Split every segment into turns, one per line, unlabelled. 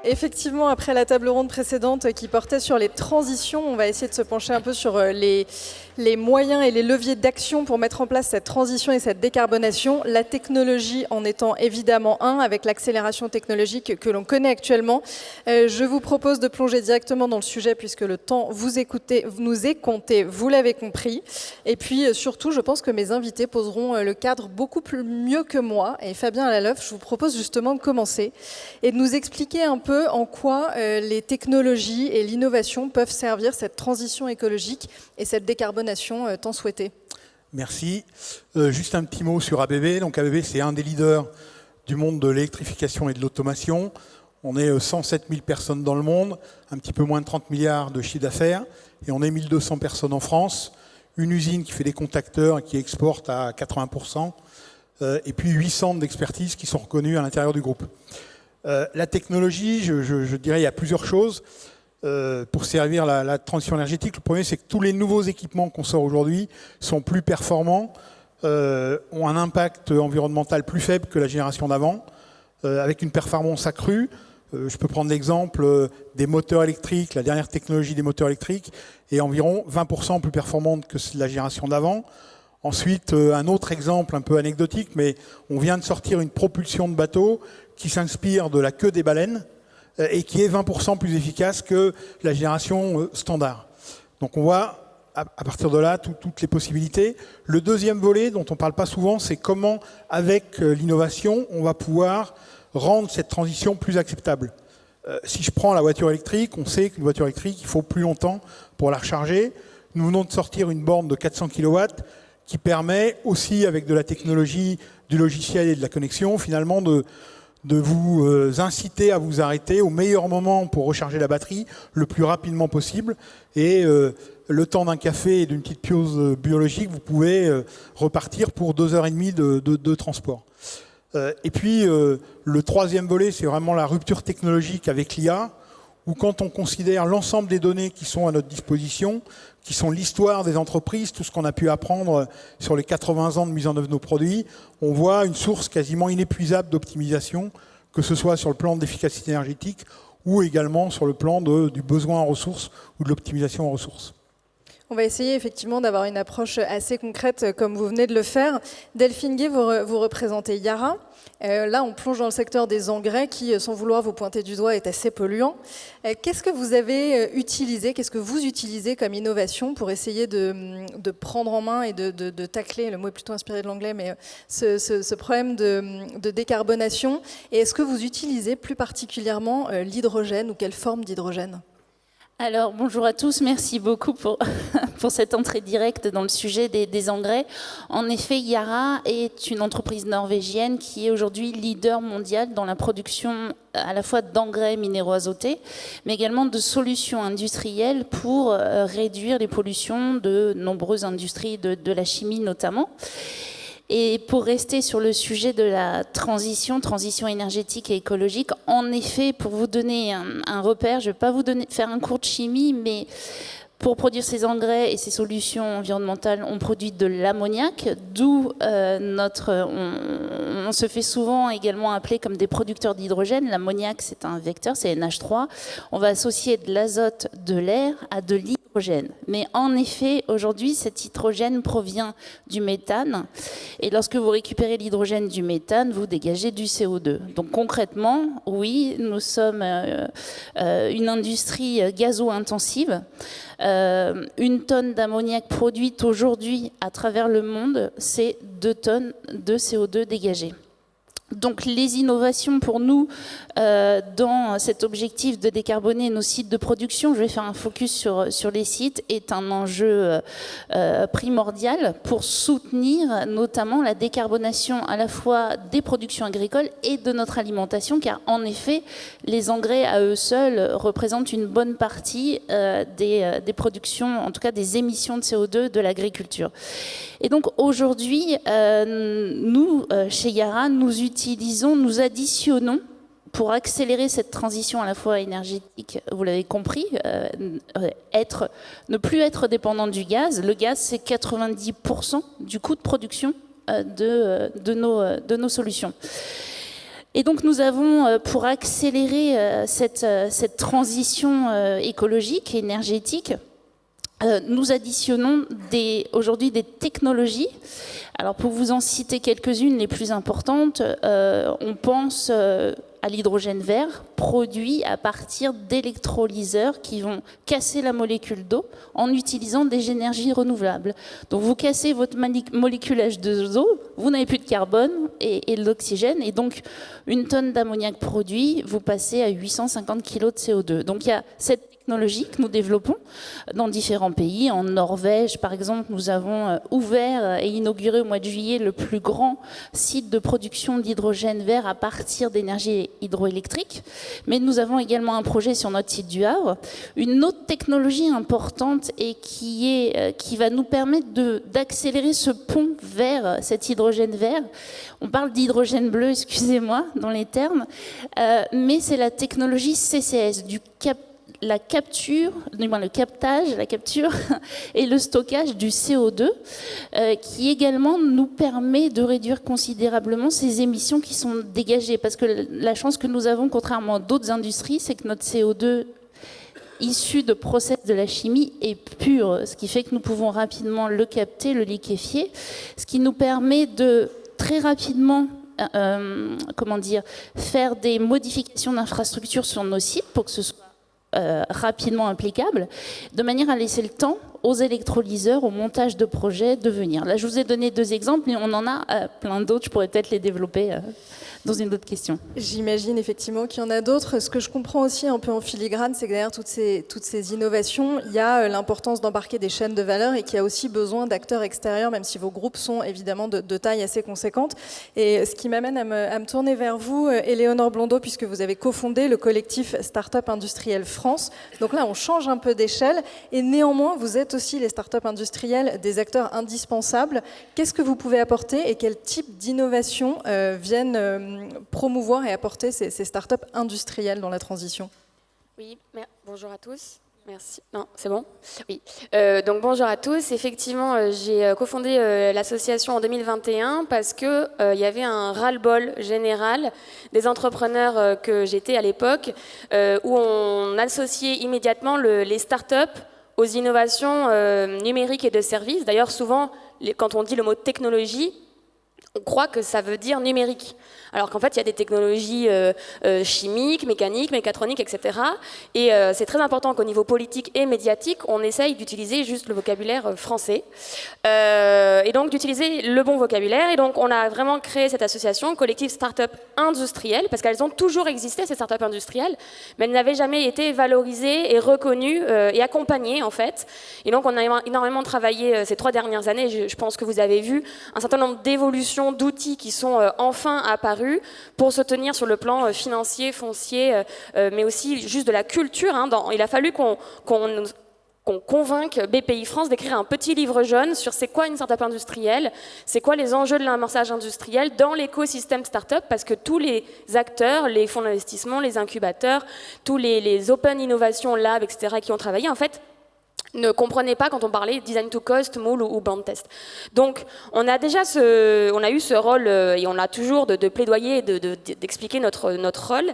Effectivement, après la table ronde précédente qui portait sur les transitions, on va essayer de se pencher un peu sur les moyens et les leviers d'action pour mettre en place cette transition et cette décarbonation. La technologie en étant évidemment un, avec l'accélération technologique que l'on connaît actuellement. Je vous propose de plonger directement dans le sujet puisque le temps vous nous est compté, vous l'avez compris. Et puis surtout, je pense que mes invités poseront le cadre beaucoup mieux que moi. Et Fabien Laloff, je vous propose justement de commencer et de nous expliquer un peu en quoi les technologies et l'innovation peuvent servir cette transition écologique et cette décarbonation tant souhaitée.
Merci. Juste un petit mot sur ABB. Donc ABB, c'est un des leaders du monde de l'électrification et de l'automation. On est 107 000 personnes dans le monde, un petit peu moins de 30 milliards de chiffre d'affaires, et on est 1200 personnes en France. Une usine qui fait des contacteurs et qui exporte à 80%, et puis 8 centres d'expertise qui sont reconnus à l'intérieur du groupe. La technologie, je dirais, il y a plusieurs choses pour servir la transition énergétique. Le premier, c'est que tous les nouveaux équipements qu'on sort aujourd'hui sont plus performants, ont un impact environnemental plus faible que la génération d'avant, avec une performance accrue. Je peux prendre l'exemple des moteurs électriques. La dernière technologie des moteurs électriques est environ 20% plus performante que la génération d'avant. Ensuite, un autre exemple un peu anecdotique, mais on vient de sortir une propulsion de bateau qui s'inspire de la queue des baleines et qui est 20% plus efficace que la génération standard. Donc on voit à partir de là toutes les possibilités. Le deuxième volet dont on ne parle pas souvent, c'est comment avec l'innovation on va pouvoir rendre cette transition plus acceptable. Si je prends la voiture électrique, on sait qu'une voiture électrique, il faut plus longtemps pour la recharger. Nous venons de sortir une borne de 400 kW qui permet aussi, avec de la technologie, du logiciel et de la connexion, finalement de vous inciter à vous arrêter au meilleur moment pour recharger la batterie le plus rapidement possible. Et le temps d'un café et d'une petite pause biologique, vous pouvez repartir pour 2h30 de transport. Et puis, le troisième volet, c'est vraiment la rupture technologique avec l'IA, où quand on considère l'ensemble des données qui sont à notre disposition, qui sont l'histoire des entreprises, tout ce qu'on a pu apprendre sur les 80 ans de mise en œuvre de nos produits, on voit une source quasiment inépuisable d'optimisation, que ce soit sur le plan de l'efficacité énergétique ou également sur le plan du besoin en ressources ou de l'optimisation en ressources.
On va essayer effectivement d'avoir une approche assez concrète comme vous venez de le faire. Delphine Gay, vous représentez Yara. Là, on plonge dans le secteur des engrais qui, sans vouloir vous pointer du doigt, est assez polluant. Qu'est-ce que vous avez utilisé, qu'est-ce que vous utilisez comme innovation pour essayer de prendre en main et de tacler, le mot est plutôt inspiré de l'anglais, mais ce problème de décarbonation? Et est-ce que vous utilisez plus particulièrement l'hydrogène ou quelle forme d'hydrogène?
Alors, bonjour à tous, merci beaucoup pour cette entrée directe dans le sujet des engrais. En effet, Yara est une entreprise norvégienne qui est aujourd'hui leader mondial dans la production à la fois d'engrais minéraux azotés, mais également de solutions industrielles pour réduire les pollutions de nombreuses industries, de la chimie notamment. Et pour rester sur le sujet de la transition énergétique et écologique, en effet, pour vous donner un repère, je ne vais pas faire un cours de chimie, mais pour produire ces engrais et ces solutions environnementales, on produit de l'ammoniac, d'où on se fait souvent également appeler comme des producteurs d'hydrogène. L'ammoniac, c'est un vecteur, c'est NH3. On va associer de l'azote de l'air à de l'hydrogène. Mais en effet, aujourd'hui, cet hydrogène provient du méthane. Et lorsque vous récupérez l'hydrogène du méthane, vous dégagez du CO2. Donc concrètement, oui, nous sommes une industrie gazo-intensive. Une tonne d'ammoniac produite aujourd'hui à travers le monde, c'est 2 tonnes de CO2 dégagées. Donc les innovations pour nous dans cet objectif de décarboner nos sites de production, je vais faire un focus sur les sites, est un enjeu primordial pour soutenir notamment la décarbonation à la fois des productions agricoles et de notre alimentation, car en effet les engrais à eux seuls représentent une bonne partie des productions, en tout cas des émissions de CO2 de l'agriculture. Et donc aujourd'hui, nous, chez Yara, nous additionnons pour accélérer cette transition à la fois énergétique, vous l'avez compris, ne plus être dépendant du gaz. Le gaz, c'est 90% du coût de production de nos solutions. Et donc nous avons, pour accélérer cette transition écologique et énergétique, nous additionnons aujourd'hui des technologies. Alors pour vous en citer quelques-unes, les plus importantes, on pense à l'hydrogène vert, produit à partir d'électrolyseurs qui vont casser la molécule d'eau en utilisant des énergies renouvelables. Donc vous cassez votre molécule H2O, vous n'avez plus de carbone et de l'oxygène, et donc une tonne d'ammoniac produit, vous passez à 850 kg de CO2. Donc il y a cette technologie que nous développons dans différents pays. En Norvège, par exemple, nous avons ouvert et inauguré au mois de juillet le plus grand site de production d'hydrogène vert à partir d'énergie hydroélectrique. Mais nous avons également un projet sur notre site du Havre. Une autre technologie importante et qui va nous permettre d'accélérer ce pont vers cet hydrogène vert. On parle d'hydrogène bleu, excusez-moi, dans les termes, mais c'est la technologie CCS, la capture et le stockage du CO2, qui également nous permet de réduire considérablement ces émissions qui sont dégagées. Parce que la chance que nous avons, contrairement à d'autres industries, c'est que notre CO2 issu de process de la chimie est pur, ce qui fait que nous pouvons rapidement le capter, le liquéfier, ce qui nous permet de très rapidement faire des modifications d'infrastructures sur nos sites pour que ce soit rapidement applicable, de manière à laisser le temps aux électrolyseurs, au montage de projets de venir. Là, je vous ai donné 2 exemples, mais on en a plein d'autres. Je pourrais peut-être les développer dans une autre question.
J'imagine effectivement qu'il y en a d'autres. Ce que je comprends aussi un peu en filigrane, c'est que derrière toutes ces innovations, il y a l'importance d'embarquer des chaînes de valeur et qu'il y a aussi besoin d'acteurs extérieurs, même si vos groupes sont évidemment de taille assez conséquente. Et ce qui m'amène à me tourner vers vous, Éléonore Blondeau, puisque vous avez cofondé le collectif Startup Industriel France. Donc là, on change un peu d'échelle et néanmoins, vous êtes aussi les startups industrielles des acteurs indispensables. Qu'est-ce que vous pouvez apporter et quel type d'innovation viennent promouvoir et apporter ces startups industrielles dans la transition?
Oui, bonjour à tous. Merci. Non, c'est bon? Oui. Donc bonjour à tous. Effectivement, j'ai cofondé l'association en 2021 parce que il y avait un ras-le-bol général des entrepreneurs que j'étais à l'époque, où on associait immédiatement les startups aux innovations numériques et de services. D'ailleurs, souvent, quand on dit le mot technologie, on croit que ça veut dire numérique. Alors qu'en fait, il y a des technologies chimiques, mécaniques, mécatroniques, etc. Et c'est très important qu'au niveau politique et médiatique, on essaye d'utiliser juste le vocabulaire français. Et donc d'utiliser le bon vocabulaire. Et donc on a vraiment créé cette association, collectif Startup Industriel, parce qu'elles ont toujours existé, ces startups industrielles, mais elles n'avaient jamais été valorisées et reconnues et accompagnées, en fait. Et donc on a énormément travaillé ces 3 dernières années. Je pense que vous avez vu un certain nombre d'évolutions, d'outils qui sont enfin apparus pour se tenir sur le plan financier, foncier, mais aussi juste de la culture. Il a fallu qu'on convainque BPI France d'écrire un petit livre jaune sur c'est quoi une startup industrielle, c'est quoi les enjeux de l'amorçage industriel dans l'écosystème startup, parce que tous les acteurs, les fonds d'investissement, les incubateurs, tous les Open Innovation Labs, etc., qui ont travaillé, en fait, ne comprenaient pas quand on parlait design to cost, moule ou band test. Donc on a eu ce rôle et on a toujours de plaidoyer et d'expliquer notre rôle.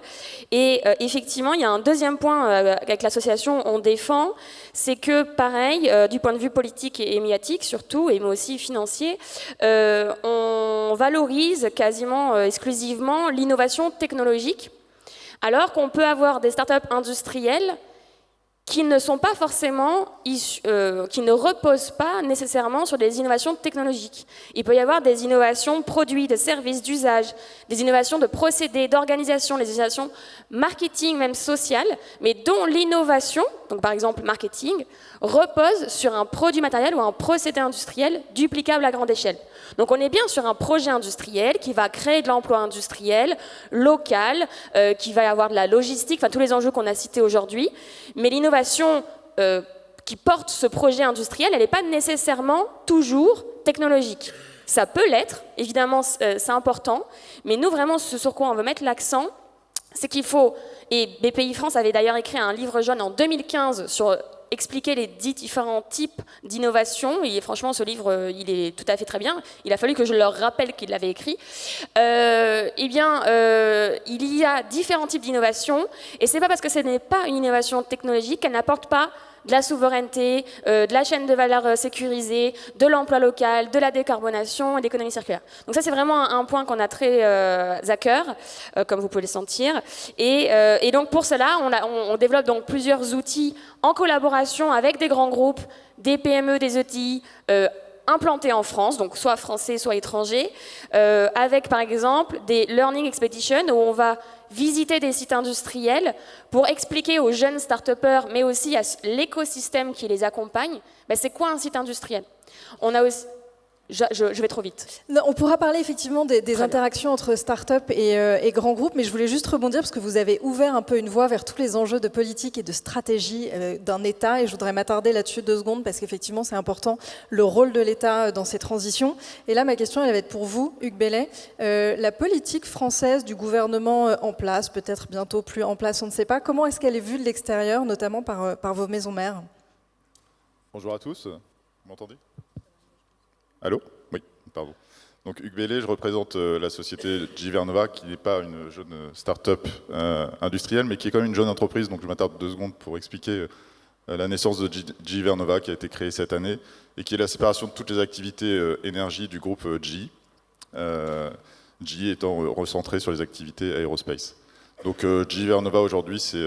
Et effectivement, il y a un deuxième point avec l'association on défend, c'est que pareil, du point de vue politique et médiatique surtout, et mais aussi financier, on valorise quasiment exclusivement l'innovation technologique, alors qu'on peut avoir des startups industrielles qui ne sont pas forcément qui ne reposent pas nécessairement sur des innovations technologiques. Il peut y avoir des innovations produits, de services, d'usage, des innovations de procédés, d'organisation, des innovations marketing, même sociales, mais dont l'innovation, donc par exemple marketing, repose sur un produit matériel ou un procédé industriel duplicable à grande échelle. Donc on est bien sur un projet industriel qui va créer de l'emploi industriel, local, qui va avoir de la logistique, enfin tous les enjeux qu'on a cités aujourd'hui, mais l'innovation qui porte ce projet industriel, elle n'est pas nécessairement toujours technologique. Ça peut l'être, évidemment c'est important, mais nous vraiment ce sur quoi on veut mettre l'accent, c'est qu'il faut, et BPI France avait d'ailleurs écrit un livre jaune en 2015 sur expliquer les différents types d'innovation. Et franchement, ce livre, il est tout à fait très bien. Il a fallu que je leur rappelle qu'il l'avait écrit. Il y a différents types d'innovation. Et c'est pas parce que ce n'est pas une innovation technologique qu'elle n'apporte pas de la souveraineté, de la chaîne de valeur sécurisée, de l'emploi local, de la décarbonation et de l'économie circulaire. Donc ça, c'est vraiment un point qu'on a très à cœur, comme vous pouvez le sentir. Et donc pour cela, on développe donc plusieurs outils en collaboration avec des grands groupes, des PME, des ETI, implantés en France, donc soit français, soit étrangers, avec par exemple des Learning Expeditions où on va visiter des sites industriels pour expliquer aux jeunes start-upers, mais aussi à l'écosystème qui les accompagne, c'est quoi un site industriel. On a aussi... Je vais trop vite.
Non, on pourra parler effectivement des interactions entre start-up et grands groupes, mais je voulais juste rebondir parce que vous avez ouvert un peu une voie vers tous les enjeux de politique et de stratégie d'un État, et je voudrais m'attarder là-dessus 2 secondes parce qu'effectivement c'est important, le rôle de l'État dans ces transitions. Et là ma question elle va être pour vous, Hugues Bellet. La politique française du gouvernement en place, peut-être bientôt plus en place, on ne sait pas, comment est-ce qu'elle est vue de l'extérieur, notamment par vos maisons mères?
Bonjour à tous, vous m'entendez ? Allô ? Oui, pardon. Donc Hugues Bellet, je représente la société Givernova, qui n'est pas une jeune start-up industrielle, mais qui est quand même une jeune entreprise. Donc je m'attarde 2 secondes pour expliquer la naissance de Givernova, qui a été créée cette année, et qui est la séparation de toutes les activités énergie du groupe GE. GE étant recentré sur les activités aérospace. Donc Givernova aujourd'hui, c'est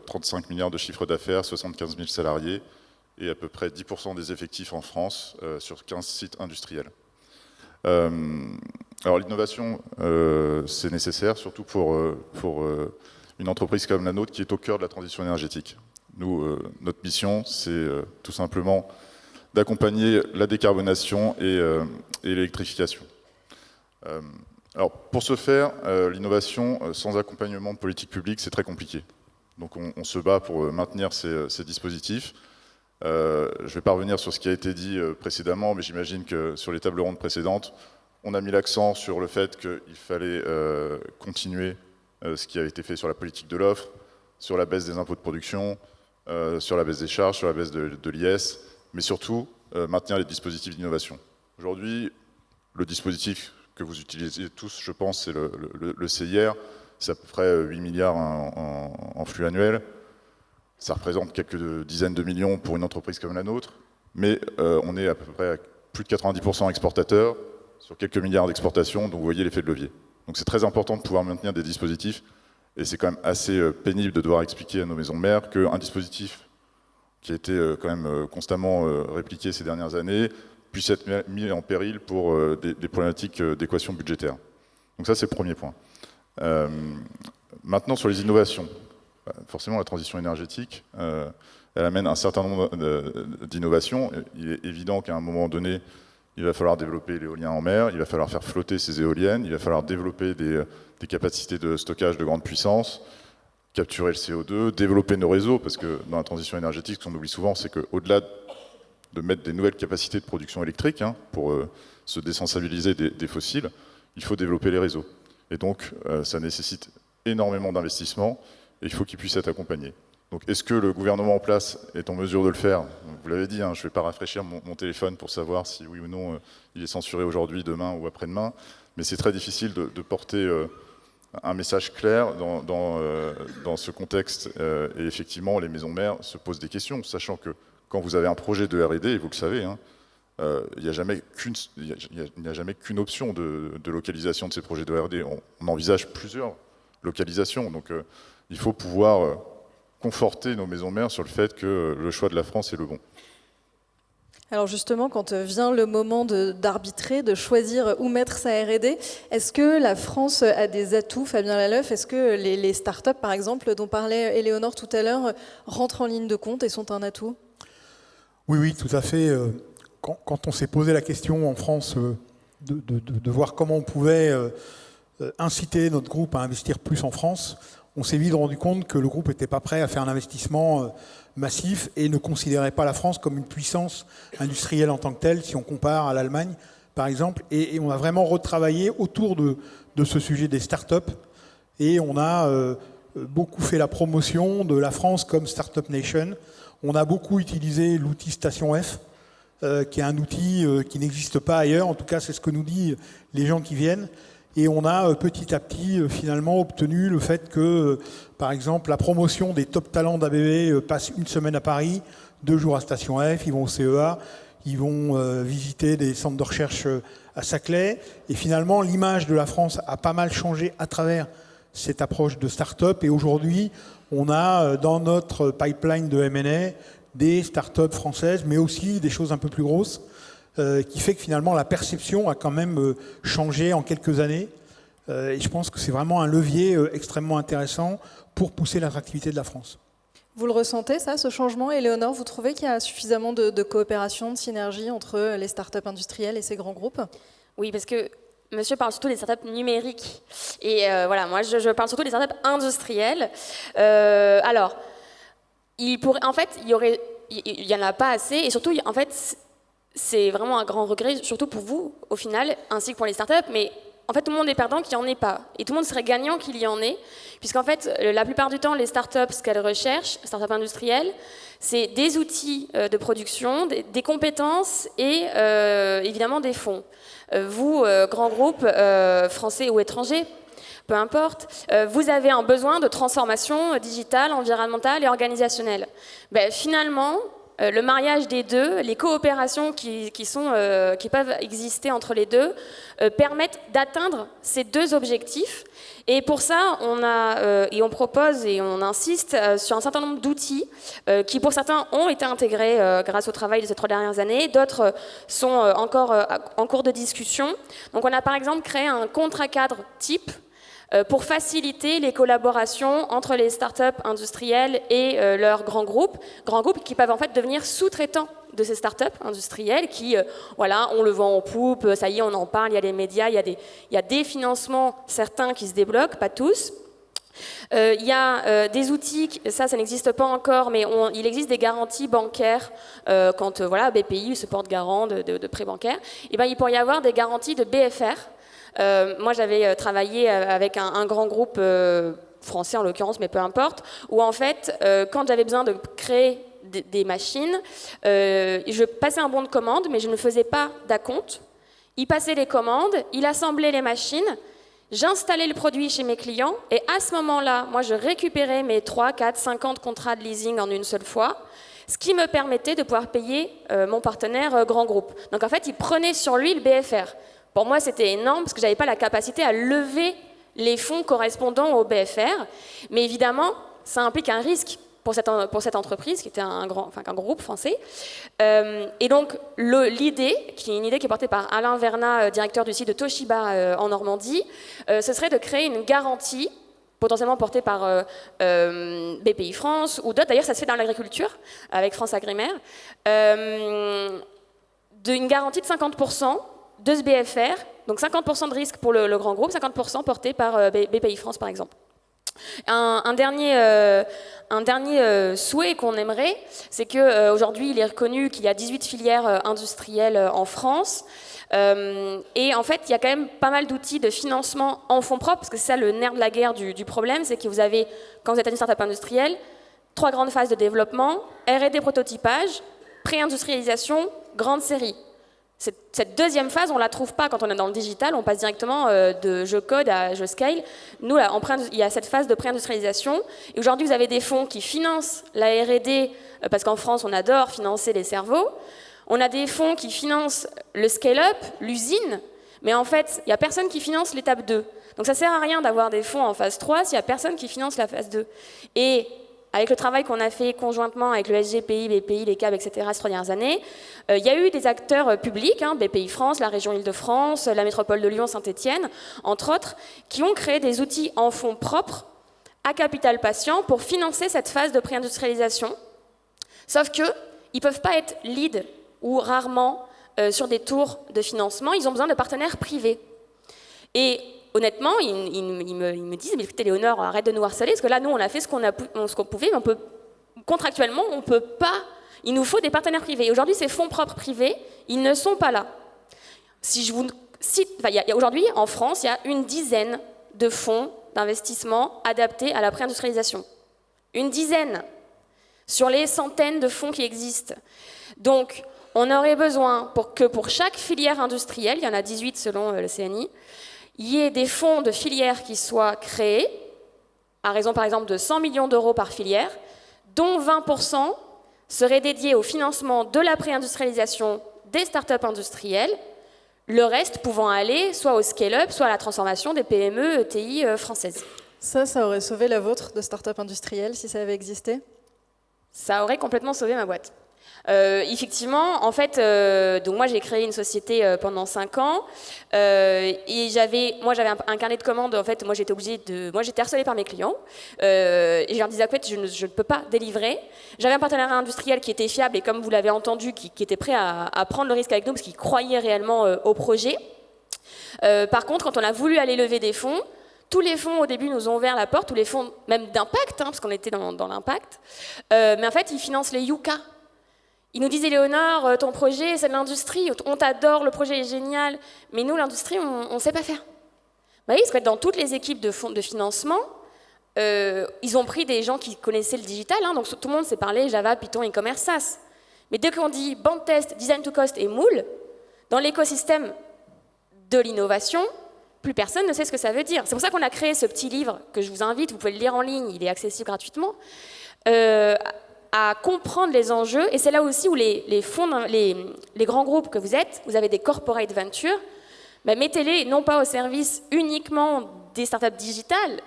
35 milliards de chiffre d'affaires, 75 000 salariés, et à peu près 10% des effectifs en France sur 15 sites industriels. Alors l'innovation, c'est nécessaire, surtout pour une entreprise comme la nôtre qui est au cœur de la transition énergétique. Nous, notre mission, c'est tout simplement d'accompagner la décarbonation et l'électrification. Alors pour ce faire, l'innovation sans accompagnement de politique publique, c'est très compliqué. Donc on se bat pour maintenir ces dispositifs. Je ne vais pas revenir sur ce qui a été dit précédemment, mais j'imagine que sur les tables rondes précédentes, on a mis l'accent sur le fait qu'il fallait continuer ce qui a été fait sur la politique de l'offre, sur la baisse des impôts de production, sur la baisse des charges, sur la baisse de l'IS, mais surtout maintenir les dispositifs d'innovation. Aujourd'hui, le dispositif que vous utilisez tous, je pense, c'est le CIR, c'est à peu près 8 milliards en flux annuel. Ça représente quelques dizaines de millions pour une entreprise comme la nôtre, mais on est à peu près à plus de 90% exportateurs, sur quelques milliards d'exportations, donc vous voyez l'effet de levier. Donc c'est très important de pouvoir maintenir des dispositifs, et c'est quand même assez pénible de devoir expliquer à nos maisons mères qu'un dispositif qui a été quand même constamment répliqué ces dernières années puisse être mis en péril pour des problématiques d'équation budgétaire. Donc ça c'est le premier point. Maintenant sur les innovations. Forcément, la transition énergétique, elle amène un certain nombre d'innovations. Il est évident qu'à un moment donné, il va falloir développer l'éolien en mer, il va falloir faire flotter ces éoliennes, il va falloir développer des capacités de stockage de grande puissance, capturer le CO2, développer nos réseaux, parce que dans la transition énergétique, ce qu'on oublie souvent, c'est qu'au-delà de mettre des nouvelles capacités de production électrique, pour se désensibiliser des fossiles, il faut développer les réseaux. Et donc, ça nécessite énormément d'investissements, et il faut qu'il puisse être accompagné. Donc est-ce que le gouvernement en place est en mesure de le faire? Vous l'avez dit, je ne vais pas rafraîchir mon téléphone pour savoir si oui ou non il est censuré aujourd'hui, demain ou après-demain, mais c'est très difficile de porter un message clair dans ce contexte. Et effectivement, les maisons mères se posent des questions, sachant que quand vous avez un projet de R&D, et vous le savez, il n'y a jamais qu'une option de localisation de ces projets de R&D. On envisage plusieurs localisations, donc il faut pouvoir conforter nos maisons mères sur le fait que le choix de la France est le bon.
Alors justement, quand vient le moment d'arbitrer, de choisir où mettre sa R&D, est-ce que la France a des atouts, Fabien Laleuf? Est-ce que les startups, par exemple, dont parlait Éléonore tout à l'heure, rentrent en ligne de compte et sont un atout?
Oui, tout à fait. Quand on s'est posé la question en France de voir comment on pouvait inciter notre groupe à investir plus en France, on s'est vite rendu compte que le groupe n'était pas prêt à faire un investissement massif et ne considérait pas la France comme une puissance industrielle en tant que telle, si on compare à l'Allemagne, par exemple. Et on a vraiment retravaillé autour de ce sujet des startups. Et on a beaucoup fait la promotion de la France comme Startup Nation. On a beaucoup utilisé l'outil Station F, qui est un outil qui n'existe pas ailleurs. En tout cas, c'est ce que nous disent les gens qui viennent. Et on a petit à petit, finalement, obtenu le fait que, par exemple, la promotion des top talents d'ABB passe une semaine à Paris, 2 jours à Station F, ils vont au CEA, ils vont visiter des centres de recherche à Saclay. Et finalement, l'image de la France a pas mal changé à travers cette approche de start-up. Et aujourd'hui, on a dans notre pipeline de M&A des start-up françaises, mais aussi des choses un peu plus grosses, qui fait que finalement la perception a quand même changé en quelques années. Et je pense que c'est vraiment un levier extrêmement intéressant pour pousser l'attractivité de la France.
Vous le ressentez, ça, ce changement, Éléonore? Vous trouvez qu'il y a suffisamment de coopération, de synergie entre les startups industrielles et ces grands groupes?
Oui, parce que monsieur parle surtout des startups numériques. Et voilà, moi, je parle surtout des startups industrielles. Alors, en fait, il n'y en a pas assez. Et surtout, en fait, c'est vraiment un grand regret, surtout pour vous, au final, ainsi que pour les startups. Mais en fait, tout le monde est perdant qu'il n'y en ait pas. Et tout le monde serait gagnant qu'il y en ait. Puisqu'en fait, la plupart du temps, les startups, ce qu'elles recherchent, startups industrielles, c'est des outils de production, des compétences et évidemment des fonds. Vous, grands groupes français ou étrangers, peu importe, vous avez un besoin de transformation digitale, environnementale et organisationnelle. Ben, finalement, le mariage des deux, les coopérations qui peuvent exister entre les deux, permettent d'atteindre ces deux objectifs. Et pour ça, on propose et on insiste sur un certain nombre d'outils qui, pour certains, ont été intégrés grâce au travail de ces 3 dernières années. D'autres sont encore en cours de discussion. Donc on a par exemple créé un contrat cadre type pour faciliter les collaborations entre les startups industrielles et leurs grands groupes qui peuvent en fait devenir sous-traitants de ces startups industrielles qui, voilà, on le vend en poupe, ça y est, on en parle, il y a les médias, il y a des financements, certains qui se débloquent, pas tous. Il y a des outils, ça n'existe pas encore, mais il existe des garanties bancaires quand voilà, BPI se porte garant de prêts bancaires. Et ben, il pourrait y avoir des garanties de BFR. Moi, j'avais travaillé avec un grand groupe français en l'occurrence, mais peu importe, où en fait, quand j'avais besoin de créer des machines, je passais un bon de commande, mais je ne faisais pas d'acompte. Il passait les commandes, il assemblait les machines, j'installais le produit chez mes clients, et à ce moment-là, moi, je récupérais mes 3, 4, 50 contrats de leasing en une seule fois, ce qui me permettait de pouvoir payer mon partenaire grand groupe. Donc en fait, il prenait sur lui le BFR. Pour moi, c'était énorme parce que je n'avais pas la capacité à lever les fonds correspondant au BFR. Mais évidemment, ça implique un risque pour cette entreprise, qui était un groupe français. Et donc, l'idée, qui est une idée qui est portée par Alain Vernat, directeur du site de Toshiba en Normandie, ce serait de créer une garantie, potentiellement portée par BPI France ou d'autres. D'ailleurs, ça se fait dans l'agriculture, avec France Agrimaire, d'une garantie de 50%, de ce BFR, donc 50% de risque pour le grand groupe, 50% porté par BPI France par exemple. Un dernier souhait qu'on aimerait, c'est qu'aujourd'hui il est reconnu qu'il y a 18 filières industrielles en France, et en fait il y a quand même pas mal d'outils de financement en fonds propres, parce que c'est ça le nerf de la guerre du problème, c'est que vous avez, quand vous êtes une start-up industrielle, 3 grandes phases de développement, R&D prototypage, pré-industrialisation, grande série. Cette deuxième phase, on ne la trouve pas quand on est dans le digital, on passe directement de je code à je scale. Nous, là, il y a cette phase de pré-industrialisation. Et aujourd'hui, vous avez des fonds qui financent la R&D, parce qu'en France, on adore financer les cerveaux. On a des fonds qui financent le scale-up, l'usine, mais en fait, il n'y a personne qui finance l'étape 2. Donc ça ne sert à rien d'avoir des fonds en phase 3 s'il n'y a personne qui finance la phase 2. Et avec le travail qu'on a fait conjointement avec le SGPI, BPI, les CAB, etc., ces 3 dernières années, il y a eu des acteurs publics, BPI France, la région Île-de-France, la métropole de Lyon, Saint-Étienne, entre autres, qui ont créé des outils en fonds propres à capital patient pour financer cette phase de pré-industrialisation. Sauf qu'ils ne peuvent pas être lead ou rarement sur des tours de financement, ils ont besoin de partenaires privés. Et honnêtement, ils me disent, mais écoutez, Léonore, arrête de nous harceler, parce que là, nous, on a fait ce qu'on pouvait, mais contractuellement, on ne peut pas. Il nous faut des partenaires privés. Aujourd'hui, ces fonds propres privés, ils ne sont pas là. Aujourd'hui, en France, il y a une dizaine de fonds d'investissement adaptés à la pré-industrialisation. Une dizaine. sur les centaines de fonds qui existent. Donc, on aurait besoin pour chaque filière industrielle, il y en a 18 selon le CNI, il y ait des fonds de filière qui soient créés, à raison par exemple de 100 millions d'euros par filière, dont 20% seraient dédiés au financement de la préindustrialisation des startups industrielles, le reste pouvant aller soit au scale-up, soit à la transformation des PME, ETI françaises.
Ça aurait sauvé la vôtre de start-up industrielle si ça avait existé? Ça
aurait complètement sauvé ma boîte. Effectivement, en fait, donc moi j'ai créé une société pendant 5 ans et j'avais un carnet de commandes. En fait, moi j'étais harcelée par mes clients et je leur disais en fait je ne peux pas délivrer. J'avais un partenariat industriel qui était fiable et comme vous l'avez entendu, qui était prêt à prendre le risque avec nous parce qu'il croyait réellement au projet. Par contre, quand on a voulu aller lever des fonds, tous les fonds au début nous ont ouvert la porte, tous les fonds même d'impact, parce qu'on était dans l'impact, mais en fait ils financent les Yuka. Ils nous disaient, Léonore, ton projet, c'est de l'industrie, on t'adore, le projet est génial, mais nous, l'industrie, on ne sait pas faire. Vous voyez, parce que dans toutes les équipes de financement, ils ont pris des gens qui connaissaient le digital, donc tout le monde sait parler Java, Python, e-commerce, SaaS. Mais dès qu'on dit bande test, design to cost et moule, dans l'écosystème de l'innovation, plus personne ne sait ce que ça veut dire. C'est pour ça qu'on a créé ce petit livre que je vous invite, vous pouvez le lire en ligne, il est accessible gratuitement, à comprendre les enjeux. Et c'est là aussi où les grands groupes que vous êtes, vous avez des corporate ventures, mettez-les non pas au service uniquement des startups digitales,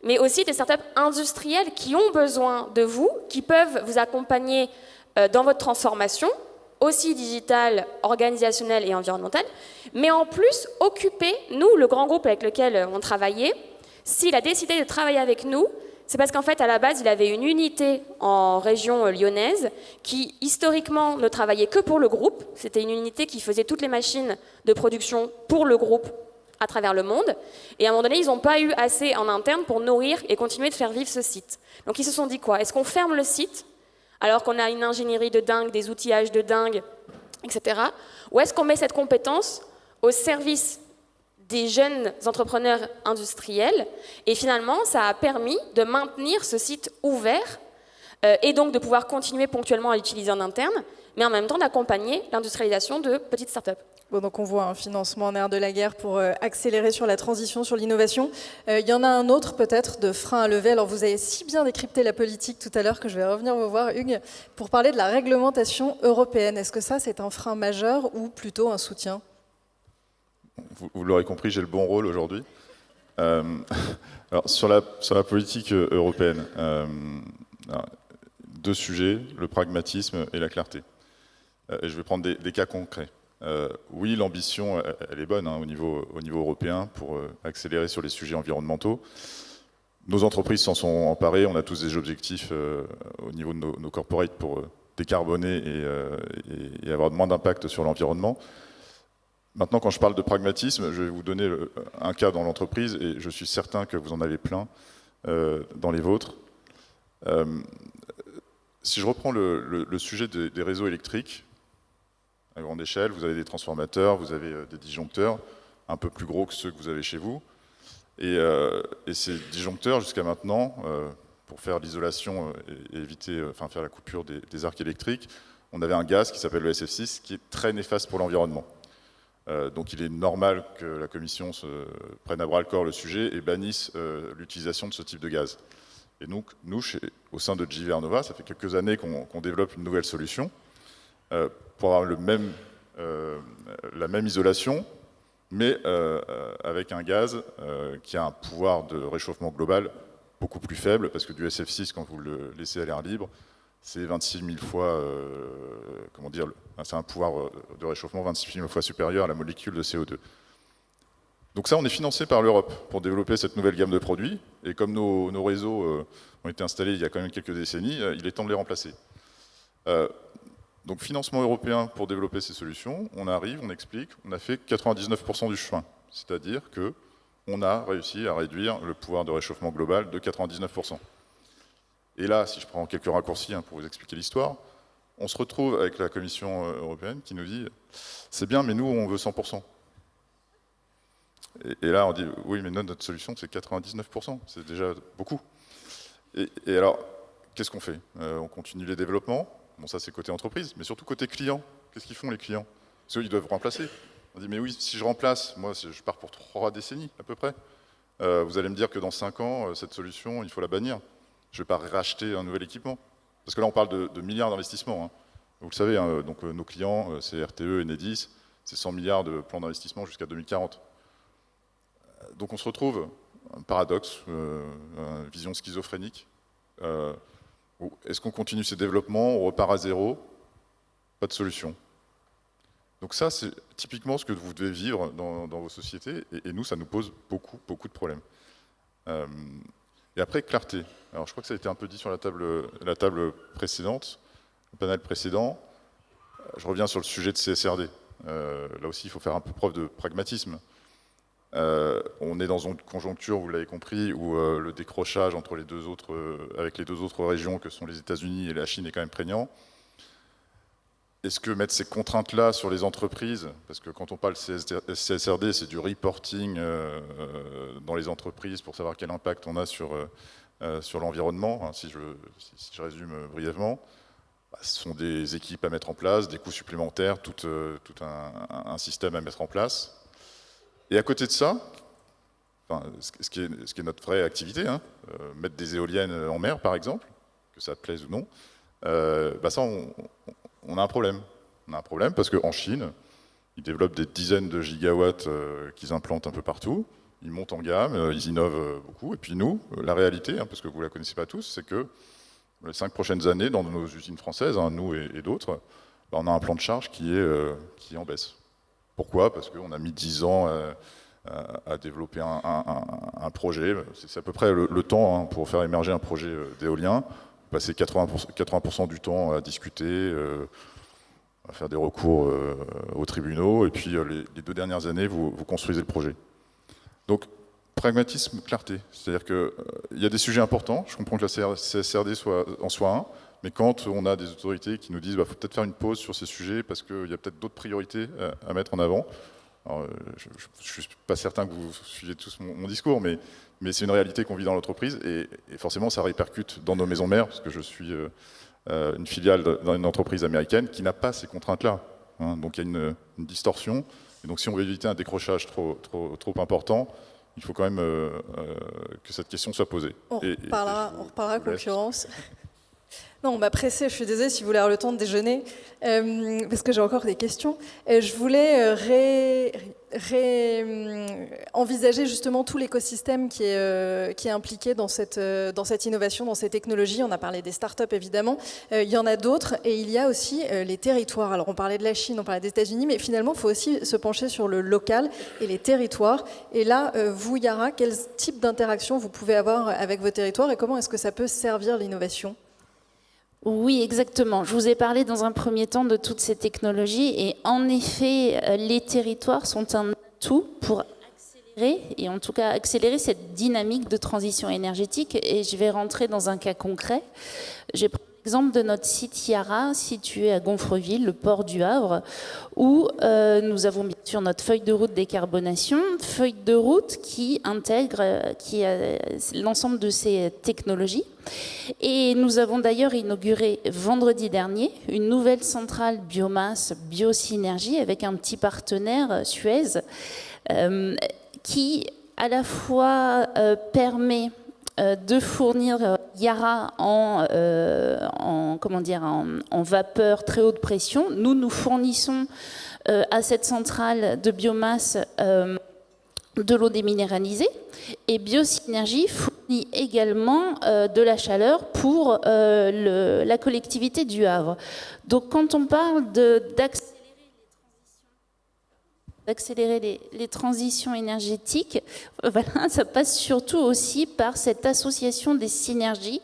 mais aussi des startups industrielles qui ont besoin de vous, qui peuvent vous accompagner dans votre transformation, aussi digitale, organisationnelle et environnementale, mais en plus occuper, nous, le grand groupe avec lequel on travaillait, s'il a décidé de travailler avec nous, c'est parce qu'en fait, à la base, il avait une unité en région lyonnaise qui, historiquement, ne travaillait que pour le groupe. C'était une unité qui faisait toutes les machines de production pour le groupe à travers le monde. Et à un moment donné, ils n'ont pas eu assez en interne pour nourrir et continuer de faire vivre ce site. Donc ils se sont dit quoi? Est-ce qu'on ferme le site, alors qu'on a une ingénierie de dingue, des outillages de dingue, etc. Ou est-ce qu'on met cette compétence au service des jeunes entrepreneurs industriels, et finalement, ça a permis de maintenir ce site ouvert et donc de pouvoir continuer ponctuellement à l'utiliser en interne, mais en même temps d'accompagner l'industrialisation de petites startups.
Bon, donc on voit un financement en air de la guerre pour accélérer sur la transition, sur l'innovation. Il y en a un autre peut-être de frein à lever. Alors vous avez si bien décrypté la politique tout à l'heure que je vais revenir vous voir, Hugues, pour parler de la réglementation européenne. Est-ce que ça, c'est un frein majeur ou plutôt un soutien ?
Vous l'aurez compris, j'ai le bon rôle aujourd'hui. Alors sur la politique européenne, deux sujets, le pragmatisme et la clarté. Et je vais prendre des cas concrets. Oui, l'ambition, elle est bonne au niveau européen pour accélérer sur les sujets environnementaux. Nos entreprises s'en sont emparées, on a tous des objectifs au niveau de nos corporates pour décarboner et avoir moins d'impact sur l'environnement. Maintenant, quand je parle de pragmatisme, je vais vous donner un cas dans l'entreprise et je suis certain que vous en avez plein dans les vôtres. Si je reprends le sujet des réseaux électriques, à grande échelle, vous avez des transformateurs, vous avez des disjoncteurs, un peu plus gros que ceux que vous avez chez vous. Et ces disjoncteurs, jusqu'à maintenant, pour faire l'isolation et éviter, faire la coupure des arcs électriques, on avait un gaz qui s'appelle le SF6 qui est très néfaste pour l'environnement. Donc il est normal que la Commission se prenne à bras-le-corps le sujet et bannisse l'utilisation de ce type de gaz. Et donc nous, au sein de GE Vernova, ça fait quelques années qu'on développe une nouvelle solution pour avoir la même isolation, mais avec un gaz qui a un pouvoir de réchauffement global beaucoup plus faible, parce que du SF6, quand vous le laissez à l'air libre, c'est 26 000 fois, c'est un pouvoir de réchauffement 26 000 fois supérieur à la molécule de CO2. Donc ça, on est financé par l'Europe pour développer cette nouvelle gamme de produits, et comme nos réseaux ont été installés il y a quand même quelques décennies, il est temps de les remplacer. Donc financement européen pour développer ces solutions, on arrive, on explique, on a fait 99% du chemin, c'est-à-dire qu'on a réussi à réduire le pouvoir de réchauffement global de 99%. Et là, si je prends quelques raccourcis pour vous expliquer l'histoire, on se retrouve avec la Commission européenne qui nous dit « c'est bien, mais nous, on veut 100%. » Et là, on dit « oui, mais notre solution, c'est 99%, c'est déjà beaucoup. » Et alors, qu'est-ce qu'on fait? On continue les développements. Bon, ça, c'est côté entreprise, mais surtout côté client. Qu'est-ce qu'ils font, les clients? Parce qu'ils doivent remplacer. On dit, mais oui, si je remplace, moi, je pars pour 3 décennies, à peu près. Vous allez me dire que dans 5 ans, cette solution, il faut la bannir. Je ne vais pas racheter un nouvel équipement. Parce que là, on parle de milliards d'investissements. Hein. Vous le savez, hein, donc nos clients, c'est RTE, Enedis, c'est 100 milliards de plans d'investissement jusqu'à 2040. Donc on se retrouve, un paradoxe, une vision schizophrénique. Est-ce qu'on continue ces développements, on repart à zéro? Pas de solution. Donc ça, c'est typiquement ce que vous devez vivre dans vos sociétés, et nous, ça nous pose beaucoup de problèmes. Et après, clarté. Alors je crois que ça a été un peu dit sur la table précédente, le panel précédent. Je reviens sur le sujet de CSRD. Là aussi, il faut faire un peu preuve de pragmatisme. On est dans une conjoncture, vous l'avez compris, où le décrochage entre avec les deux autres régions que sont les États-Unis et la Chine est quand même prégnant. Est-ce que mettre ces contraintes-là sur les entreprises, parce que quand on parle CSRD, c'est du reporting dans les entreprises pour savoir quel impact on a sur l'environnement, hein, si je résume brièvement, ce sont des équipes à mettre en place, des coûts supplémentaires, tout un système à mettre en place. Et à côté de ça, enfin, ce qui est notre vraie activité, hein, mettre des éoliennes en mer par exemple, que ça plaise ou non, ça on a un problème. On a un problème parce qu'en Chine, ils développent des dizaines de gigawatts qu'ils implantent un peu partout, ils montent en gamme, ils innovent beaucoup, et puis nous, la réalité, hein, parce que vous ne la connaissez pas tous, c'est que les 5 prochaines années, dans nos usines françaises, hein, nous et d'autres, on a un plan de charge qui est en baisse. Pourquoi? Parce qu'on a mis 10 ans à développer un projet. C'est à peu près le temps hein, pour faire émerger un projet d'éolien. Passer 80% du temps à discuter, à faire des recours aux tribunaux. Et puis les 2 dernières années, vous construisez le projet. Donc, pragmatisme, clarté. C'est-à-dire qu'il y a des sujets importants. Je comprends que la CSRD en soit un. Mais quand on a des autorités qui nous disent qu'il faut peut-être faire une pause sur ces sujets parce qu'il y a peut-être d'autres priorités à mettre en avant. Alors, je ne suis pas certain que vous suivez tous mon discours, mais c'est une réalité qu'on vit dans l'entreprise et forcément ça répercute dans nos maisons mères, parce que je suis une filiale d'une entreprise américaine qui n'a pas ces contraintes-là. Hein, donc il y a une distorsion. Et donc si on veut éviter un décrochage trop important, il faut quand même que cette question soit posée.
On reparlera concurrence. Non, on m'a pressé, je suis désolée si vous voulez avoir le temps de déjeuner, parce que j'ai encore des questions. Je voulais envisager justement tout l'écosystème qui est impliqué dans cette innovation, dans ces technologies. On a parlé des startups évidemment, il y en a d'autres, et il y a aussi les territoires. Alors on parlait de la Chine, on parlait des États-Unis, mais finalement il faut aussi se pencher sur le local et les territoires. Et là, vous, Yara, quel type d'interaction vous pouvez avoir avec vos territoires et comment est-ce que ça peut servir l'innovation ?
Oui, exactement. Je vous ai parlé dans un premier temps de toutes ces technologies et en effet, les territoires sont un atout pour accélérer, et en tout cas accélérer cette dynamique de transition énergétique. Et je vais rentrer dans un cas concret. J'ai pris l'exemple de notre site Yara, situé à Gonfreville, le port du Havre, où nous avons bien sûr notre feuille de route décarbonation, feuille de route qui intègre l'ensemble de ces technologies. Et nous avons d'ailleurs inauguré vendredi dernier une nouvelle centrale biomasse Biosynergie avec un petit partenaire Suez qui à la fois permet de fournir Yara en vapeur très haute pression. Nous fournissons à cette centrale de biomasse de l'eau déminéralisée, et Biosynergie fournit également de la chaleur pour la collectivité du Havre. Donc quand on parle d'accélérer les transitions énergétiques, voilà, ça passe surtout aussi par cette association des synergies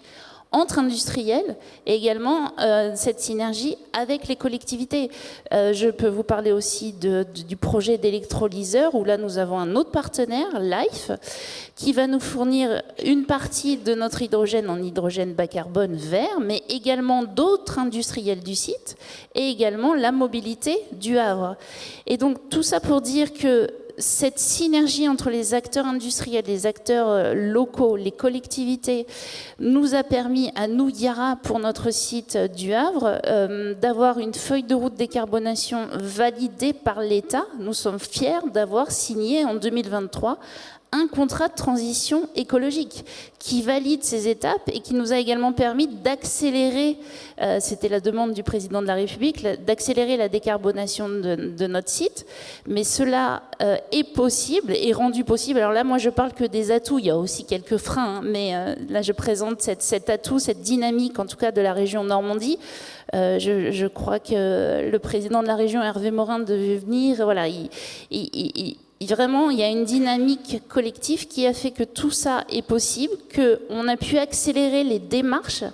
entre industriels et également cette synergie avec les collectivités. Je peux vous parler aussi du projet d'électrolyseur où là nous avons un autre partenaire, Life, qui va nous fournir une partie de notre hydrogène en hydrogène bas carbone vert, mais également d'autres industriels du site et également la mobilité du Havre. Et donc tout ça pour dire que cette synergie entre les acteurs industriels, les acteurs locaux, les collectivités, nous a permis à nous, Yara, pour notre site du Havre, d'avoir une feuille de route décarbonation validée par l'État. Nous sommes fiers d'avoir signé en 2023 un contrat de transition écologique qui valide ces étapes et qui nous a également permis d'accélérer, c'était la demande du président de la République, d'accélérer la décarbonation de notre site. Mais cela est possible, est rendu possible. Alors là, moi, je parle que des atouts. Il y a aussi quelques freins, hein, mais là, je présente cet atout, cette dynamique, en tout cas, de la région Normandie. Je crois que le président de la région, Hervé Morin, devait venir. Voilà, vraiment, il y a une dynamique collective qui a fait que tout ça est possible, qu'on a pu accélérer les démarches,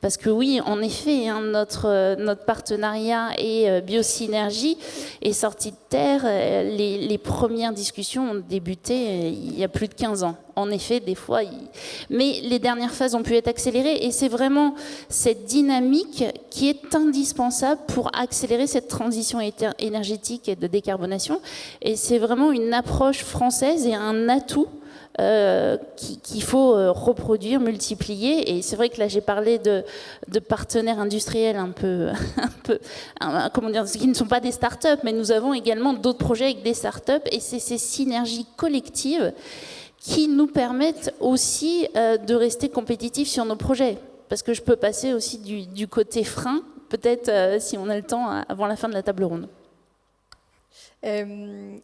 parce que oui, en effet, hein, notre partenariat et Biosynergie est sorti de terre. Les premières discussions ont débuté il y a plus de 15 ans. En effet, des fois, mais les dernières phases ont pu être accélérées, et c'est vraiment cette dynamique qui est indispensable pour accélérer cette transition énergétique et de décarbonation. Et c'est vraiment une approche française et un atout qu'il faut reproduire, multiplier. Et c'est vrai que là, j'ai parlé de partenaires industriels comment dire, qui ne sont pas des start-up, mais nous avons également d'autres projets avec des start-up, et c'est ces synergies collectives qui nous permettent aussi de rester compétitifs sur nos projets. Parce que je peux passer aussi du côté frein, peut-être si on a le temps, avant la fin de la table ronde.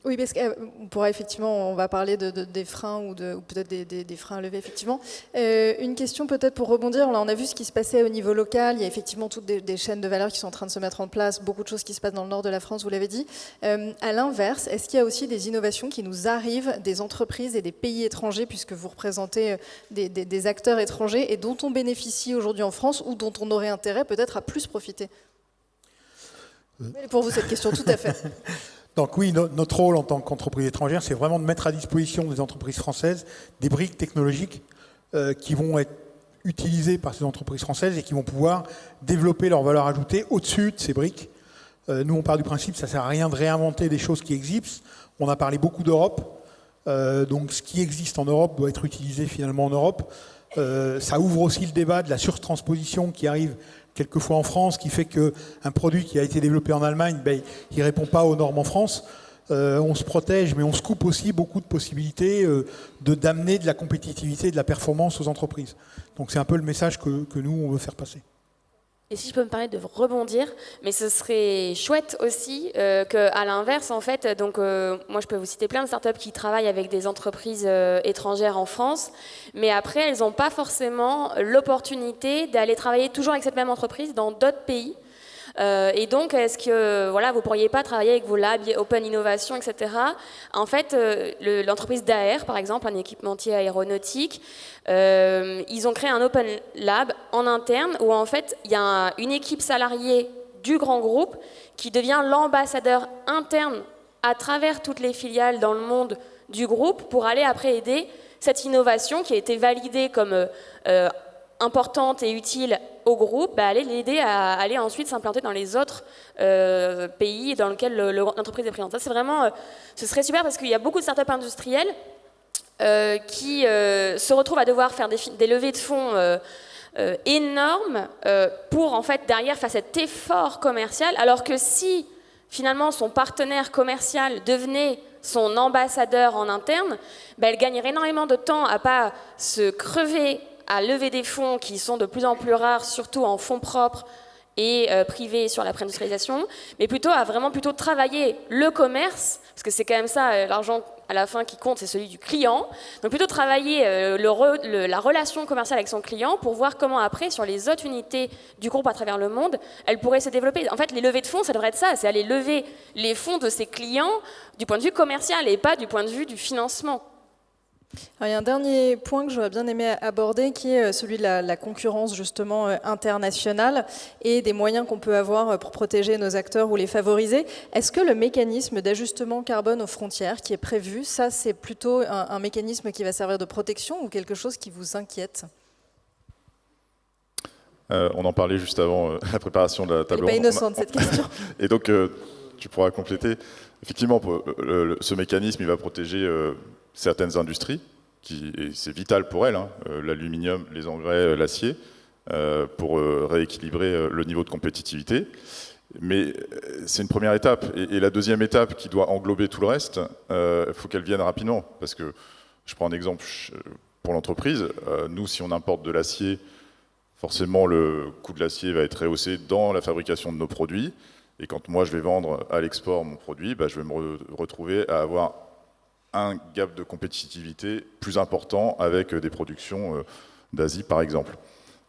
Oui, parce qu'on pourra effectivement, on va parler des freins ou peut-être des freins à lever, effectivement. Une question peut-être pour rebondir, là on a vu ce qui se passait au niveau local, il y a effectivement toutes des chaînes de valeur qui sont en train de se mettre en place, beaucoup de choses qui se passent dans le nord de la France, vous l'avez dit. À l'inverse, est-ce qu'il y a aussi des innovations qui nous arrivent des entreprises et des pays étrangers, puisque vous représentez des acteurs étrangers et dont on bénéficie aujourd'hui en France ou dont on aurait intérêt peut-être à plus profiter? Pour vous cette question, tout à fait.
Donc oui, notre rôle en tant qu'entreprise étrangère, c'est vraiment de mettre à disposition des entreprises françaises des briques technologiques qui vont être utilisées par ces entreprises françaises et qui vont pouvoir développer leur valeur ajoutée au-dessus de ces briques. Nous, on part du principe que ça ne sert à rien de réinventer des choses qui existent. On a parlé beaucoup d'Europe. Donc ce qui existe en Europe doit être utilisé finalement en Europe. Ça ouvre aussi le débat de la surtransposition qui arrive quelquefois en France, qui fait qu'un produit qui a été développé en Allemagne, il ne répond pas aux normes en France. On se protège, mais on se coupe aussi beaucoup de possibilités d'amener de la compétitivité et de la performance aux entreprises. Donc c'est un peu le message que nous, on veut faire passer.
Et si je peux me permettre de rebondir, mais ce serait chouette aussi qu'à l'inverse, en fait, donc moi je peux vous citer plein de startups qui travaillent avec des entreprises étrangères en France, mais après elles n'ont pas forcément l'opportunité d'aller travailler toujours avec cette même entreprise dans d'autres pays. Et donc, est-ce que voilà, vous ne pourriez pas travailler avec vos labs Open Innovation, etc. En fait, l'entreprise Daher, par exemple, un équipementier aéronautique, ils ont créé un Open Lab en interne où en fait, il y a une équipe salariée du grand groupe qui devient l'ambassadeur interne à travers toutes les filiales dans le monde du groupe pour aller après aider cette innovation qui a été validée comme importante et utile au groupe, aller l'aider à aller ensuite s'implanter dans les autres pays dans lesquels l'entreprise est présente. Ça, c'est vraiment, ce serait super parce qu'il y a beaucoup de startups industrielles qui se retrouvent à devoir faire des levées de fonds énormes pour en fait derrière faire cet effort commercial, alors que si finalement son partenaire commercial devenait son ambassadeur en interne, elle gagnerait énormément de temps à pas se crever à lever des fonds qui sont de plus en plus rares, surtout en fonds propres et privés sur la préindustrialisation, mais plutôt à vraiment travailler le commerce, parce que c'est quand même ça, l'argent à la fin qui compte, c'est celui du client. Donc plutôt travailler la relation commerciale avec son client pour voir comment après, sur les autres unités du groupe à travers le monde, elle pourrait se développer. En fait, les levées de fonds, ça devrait être ça, c'est aller lever les fonds de ses clients du point de vue commercial et pas du point de vue du financement.
Alors, il y a un dernier point que j'aurais bien aimé aborder qui est celui de la concurrence justement internationale et des moyens qu'on peut avoir pour protéger nos acteurs ou les favoriser. Est-ce que le mécanisme d'ajustement carbone aux frontières qui est prévu, ça c'est plutôt un mécanisme qui va servir de protection ou quelque chose qui vous inquiète ?
On en parlait juste avant la préparation de la table ronde.
Elle n'est pas innocente cette question.
Et donc tu pourras compléter. Effectivement, ce mécanisme, il va protéger certaines industries, et c'est vital pour elles, hein, l'aluminium, les engrais, l'acier, pour rééquilibrer le niveau de compétitivité. Mais c'est une première étape. Et la deuxième étape, qui doit englober tout le reste, il faut qu'elle vienne rapidement. Parce que, je prends un exemple pour l'entreprise, nous, si on importe de l'acier, forcément, le coût de l'acier va être rehaussé dans la fabrication de nos produits. Et quand moi, je vais vendre à l'export mon produit, je vais me retrouver à avoir un gap de compétitivité plus important avec des productions d'Asie, par exemple.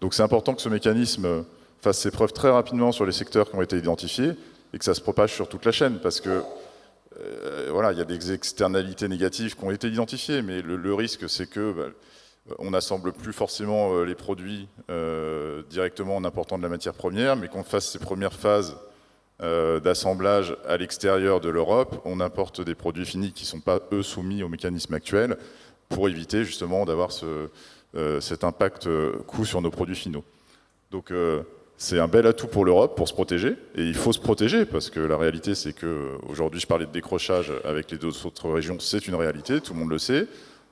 Donc c'est important que ce mécanisme fasse ses preuves très rapidement sur les secteurs qui ont été identifiés et que ça se propage sur toute la chaîne, parce que voilà, il y a des externalités négatives qui ont été identifiées, mais le risque, c'est que on n'assemble plus forcément les produits directement en important de la matière première, mais qu'on fasse ces premières phases d'assemblage à l'extérieur de l'Europe, on importe des produits finis qui ne sont pas, eux, soumis au mécanisme actuel, pour éviter justement d'avoir cet impact coût sur nos produits finaux. Donc c'est un bel atout pour l'Europe pour se protéger, et il faut se protéger, parce que la réalité, c'est qu'aujourd'hui, je parlais de décrochage avec les deux autres régions, c'est une réalité, tout le monde le sait.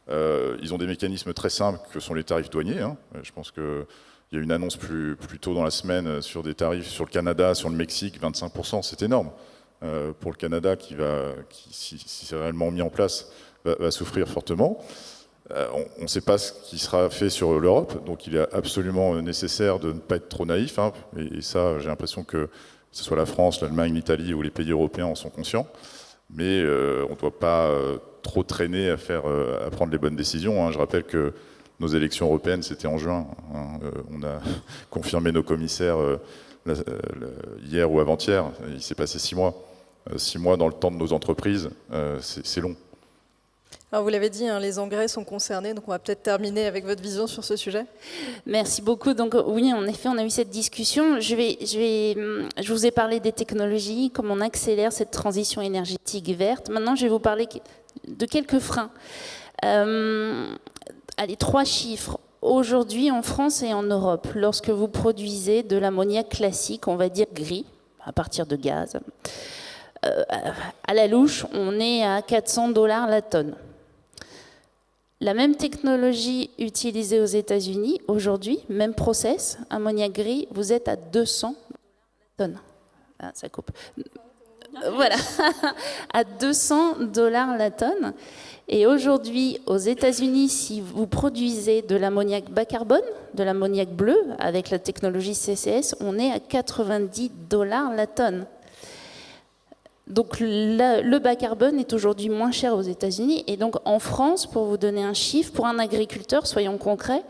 Ils ont des mécanismes très simples que sont les tarifs douaniers, hein. Je pense que il y a une annonce plus tôt dans la semaine sur des tarifs sur le Canada, sur le Mexique, 25%, c'est énorme. Pour le Canada, qui si c'est réellement mis en place, va souffrir fortement. On ne sait pas ce qui sera fait sur l'Europe, donc il est absolument nécessaire de ne pas être trop naïf, hein. Et ça, j'ai l'impression que ce soit la France, l'Allemagne, l'Italie ou les pays européens en sont conscients. Mais on ne doit pas trop traîner à prendre les bonnes décisions, hein. Je rappelle que nos élections européennes, c'était en juin, hein. On a confirmé nos commissaires hier ou avant-hier. Il s'est passé 6 mois. 6 mois dans le temps de nos entreprises, c'est long.
Alors vous l'avez dit, hein, les engrais sont concernés, donc on va peut-être terminer avec votre vision sur ce sujet.
Merci beaucoup. Donc oui, en effet, on a eu cette discussion. Je vous ai parlé des technologies, comment on accélère cette transition énergétique verte. Maintenant, je vais vous parler de quelques freins. Allez, 3 chiffres. Aujourd'hui, en France et en Europe, lorsque vous produisez de l'ammoniac classique, on va dire gris, à partir de gaz, à la louche, on est à $400 la tonne. La même technologie utilisée aux États-Unis, aujourd'hui, même process, ammoniac gris, vous êtes à 200 la tonne. Ah, ça coupe. Voilà, à $200 la tonne. Et aujourd'hui, aux États-Unis, si vous produisez de l'ammoniac bas carbone, de l'ammoniac bleu, avec la technologie CCS, on est à $90 la tonne. Donc le bas carbone est aujourd'hui moins cher aux États-Unis. Et donc en France, pour vous donner un chiffre, pour un agriculteur, soyons concrets,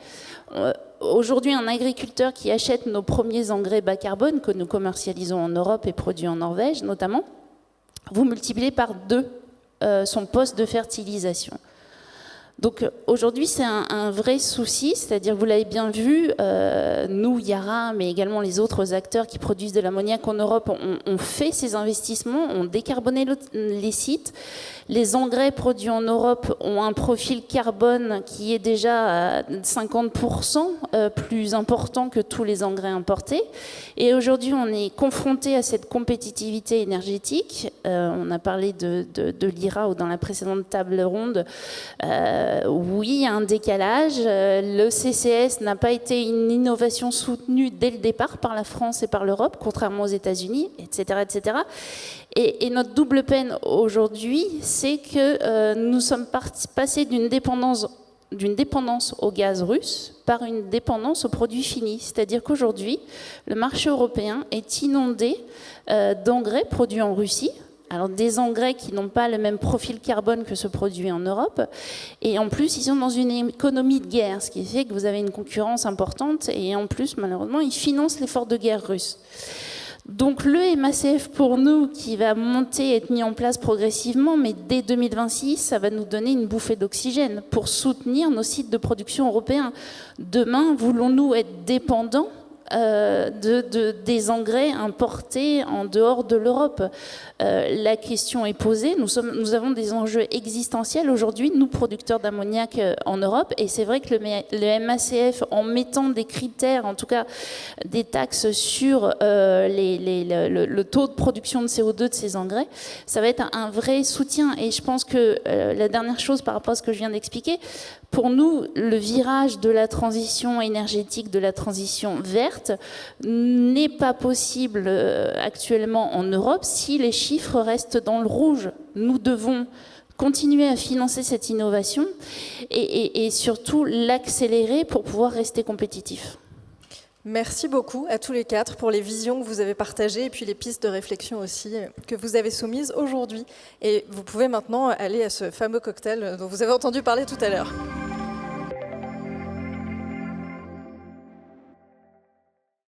aujourd'hui un agriculteur qui achète nos premiers engrais bas carbone que nous commercialisons en Europe et produits en Norvège notamment, vous multipliez par 2 son poste de fertilisation. Donc aujourd'hui, c'est un vrai souci, c'est-à-dire, vous l'avez bien vu, nous, Yara, mais également les autres acteurs qui produisent de l'ammoniac en Europe, on fait ces investissements, on décarboné les sites. Les engrais produits en Europe ont un profil carbone qui est déjà à 50% plus important que tous les engrais importés. Et aujourd'hui, on est confronté à cette compétitivité énergétique. On a parlé de l'IRA ou dans la précédente table ronde. Oui, il y a un décalage. Le CCS n'a pas été une innovation soutenue dès le départ par la France et par l'Europe, contrairement aux États-Unis, etc., etc. Et notre double peine aujourd'hui, c'est que nous sommes passés d'une dépendance au gaz russe par une dépendance aux produits finis. C'est-à-dire qu'aujourd'hui, le marché européen est inondé d'engrais produits en Russie. Alors des engrais qui n'ont pas le même profil carbone que ce produit en Europe. Et en plus, ils sont dans une économie de guerre, ce qui fait que vous avez une concurrence importante. Et en plus, malheureusement, ils financent l'effort de guerre russe. Donc le MACF pour nous, qui va monter et être mis en place progressivement, mais dès 2026, ça va nous donner une bouffée d'oxygène pour soutenir nos sites de production européens. Demain, voulons-nous être dépendants des engrais importés en dehors de l'Europe. La question est posée. Nous avons des enjeux existentiels aujourd'hui, nous, producteurs d'ammoniac en Europe. Et c'est vrai que le MACF, en mettant des critères, en tout cas des taxes sur le taux de production de CO2 de ces engrais, ça va être un vrai soutien. Et je pense que la dernière chose par rapport à ce que je viens d'expliquer, pour nous, le virage de la transition énergétique, de la transition verte, n'est pas possible actuellement en Europe si les chiffres restent dans le rouge. Nous devons continuer à financer cette innovation et surtout l'accélérer pour pouvoir rester compétitifs.
Merci beaucoup à tous les quatre pour les visions que vous avez partagées et puis les pistes de réflexion aussi que vous avez soumises aujourd'hui. Et vous pouvez maintenant aller à ce fameux cocktail dont vous avez entendu parler tout à l'heure.